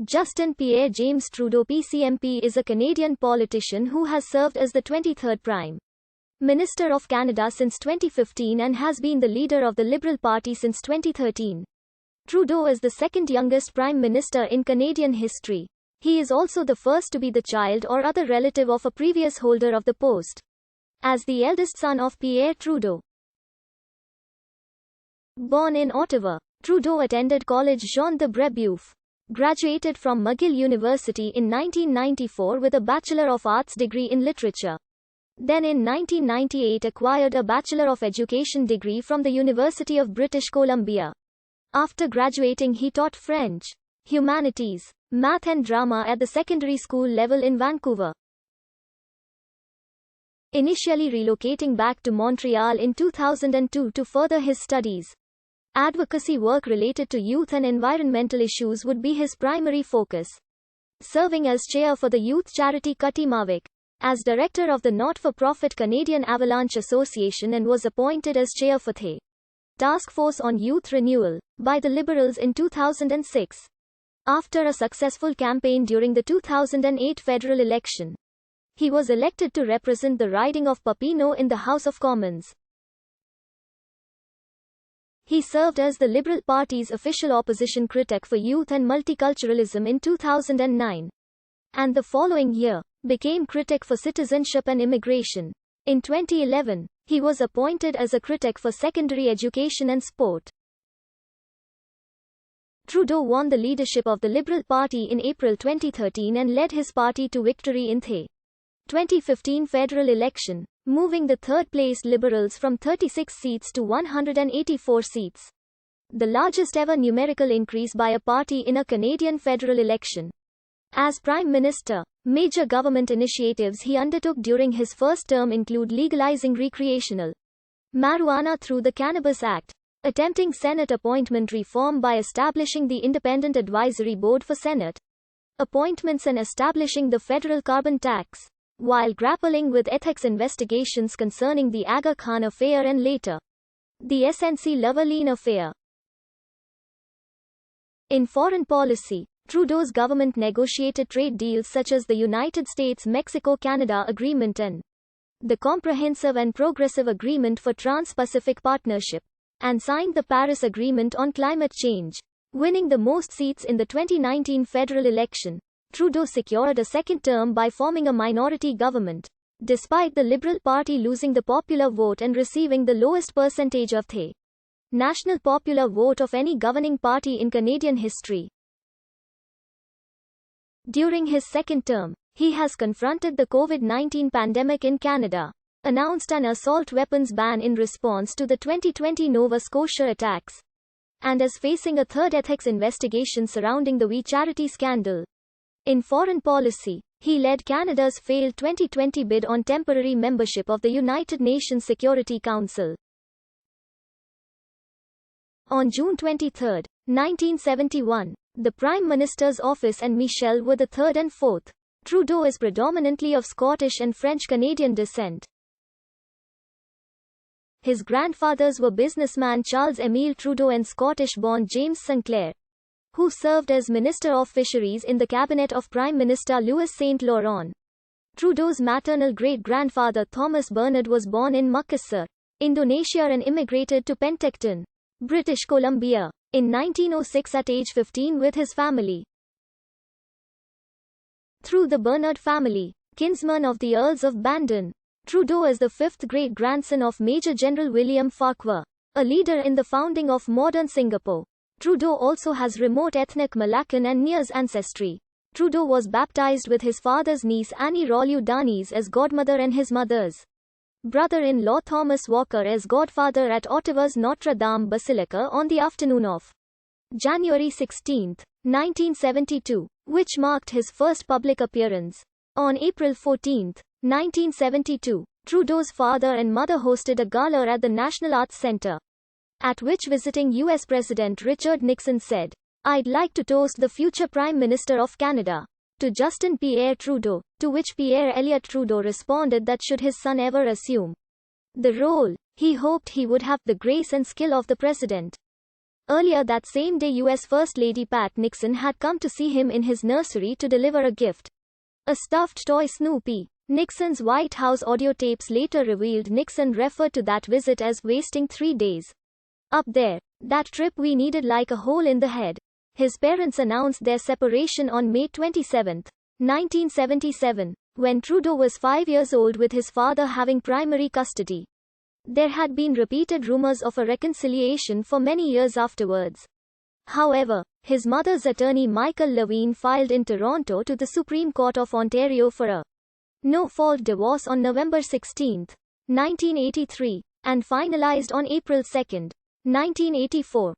Justin Pierre James Trudeau PCMP is a Canadian politician who has served as the 23rd Prime Minister of Canada since 2015 and has been the leader of the Liberal Party since 2013. Trudeau is the second youngest Prime Minister in Canadian history. He is also the first to be the child or other relative of a previous holder of the post. As the eldest son of Pierre Trudeau. Born in Ottawa, Trudeau attended College Jean de Brébeuf. Graduated from McGill University in 1994 with a Bachelor of Arts degree in Literature. Then in 1998 acquired a Bachelor of Education degree from the University of British Columbia. After graduating he taught French, Humanities, Math and Drama at the secondary school level in Vancouver. Initially relocating back to Montreal in 2002 to further his studies. Advocacy work related to youth and environmental issues would be his primary focus. Serving as chair for the youth charity Katimavik, as director of the not-for-profit Canadian Avalanche Association and was appointed as chair for the Task Force on Youth Renewal by the Liberals in 2006. After a successful campaign during the 2008 federal election, he was elected to represent the riding of Papineau in the House of Commons. He served as the Liberal Party's official opposition critic for youth and multiculturalism in 2009. And the following year, became critic for citizenship and immigration. In 2011, he was appointed as a critic for secondary education and sport. Trudeau won the leadership of the Liberal Party in April 2013 and led his party to victory in the 2015 federal election, moving the third-placed Liberals from 36 seats to 184 seats. The largest ever numerical increase by a party in a Canadian federal election. As Prime Minister, major government initiatives he undertook during his first term include legalizing recreational marijuana through the Cannabis Act, attempting Senate appointment reform by establishing the Independent Advisory Board for Senate appointments and establishing the federal carbon tax, while grappling with ethics investigations concerning the Aga Khan affair and later, the SNC-Lavalin affair. In foreign policy, Trudeau's government negotiated trade deals such as the United States-Mexico-Canada Agreement and the Comprehensive and Progressive Agreement for Trans-Pacific Partnership, and signed the Paris Agreement on Climate Change. Winning the most seats in the 2019 federal election, Trudeau secured a second term by forming a minority government, despite the Liberal Party losing the popular vote and receiving the lowest percentage of the national popular vote of any governing party in Canadian history. During his second term, he has confronted the COVID-19 pandemic in Canada, announced an assault weapons ban in response to the 2020 Nova Scotia attacks, and is facing a third ethics investigation surrounding the We Charity scandal. In foreign policy, he led Canada's failed 2020 bid on temporary membership of the United Nations Security Council. On June 23, 1971, the Prime Minister's office and Michel were the third and fourth. Trudeau is predominantly of Scottish and French-Canadian descent. His grandfathers were businessman Charles-Émile Trudeau and Scottish-born James Sinclair, who served as Minister of Fisheries in the cabinet of Prime Minister Louis Saint Laurent. Trudeau's maternal great-grandfather Thomas Bernard was born in Makassar, Indonesia and immigrated to Penticton, British Columbia, in 1906 at age 15 with his family. Through the Bernard family, kinsman of the Earls of Bandon, Trudeau is the fifth great-grandson of Major General William Farquhar, a leader in the founding of modern Singapore. Trudeau also has remote ethnic Malaccan and Nias ancestry. Trudeau was baptized with his father's niece Annie Rollieu Danis as godmother and his mother's brother-in-law Thomas Walker as godfather at Ottawa's Notre Dame Basilica on the afternoon of January 16, 1972, which marked his first public appearance. On April 14, 1972, Trudeau's father and mother hosted a gala at the National Arts Centre, at which visiting U.S. President Richard Nixon said, "I'd like to toast the future Prime Minister of Canada, to Justin Pierre Trudeau," to which Pierre Elliott Trudeau responded that should his son ever assume the role, he hoped he would have the grace and skill of the president. Earlier that same day, U.S. First Lady Pat Nixon had come to see him in his nursery to deliver a gift: a stuffed toy Snoopy. Nixon's White House audio tapes later revealed Nixon referred to that visit as wasting 3 days up there. That trip we needed like a hole in the head. His parents announced their separation on May 27, 1977, when Trudeau was 5 years old, with his father having primary custody. There had been repeated rumors of a reconciliation for many years afterwards. However, his mother's attorney Michael Levine filed in Toronto to the Supreme Court of Ontario for a no-fault divorce on November 16, 1983, and finalized on April 2, 1984.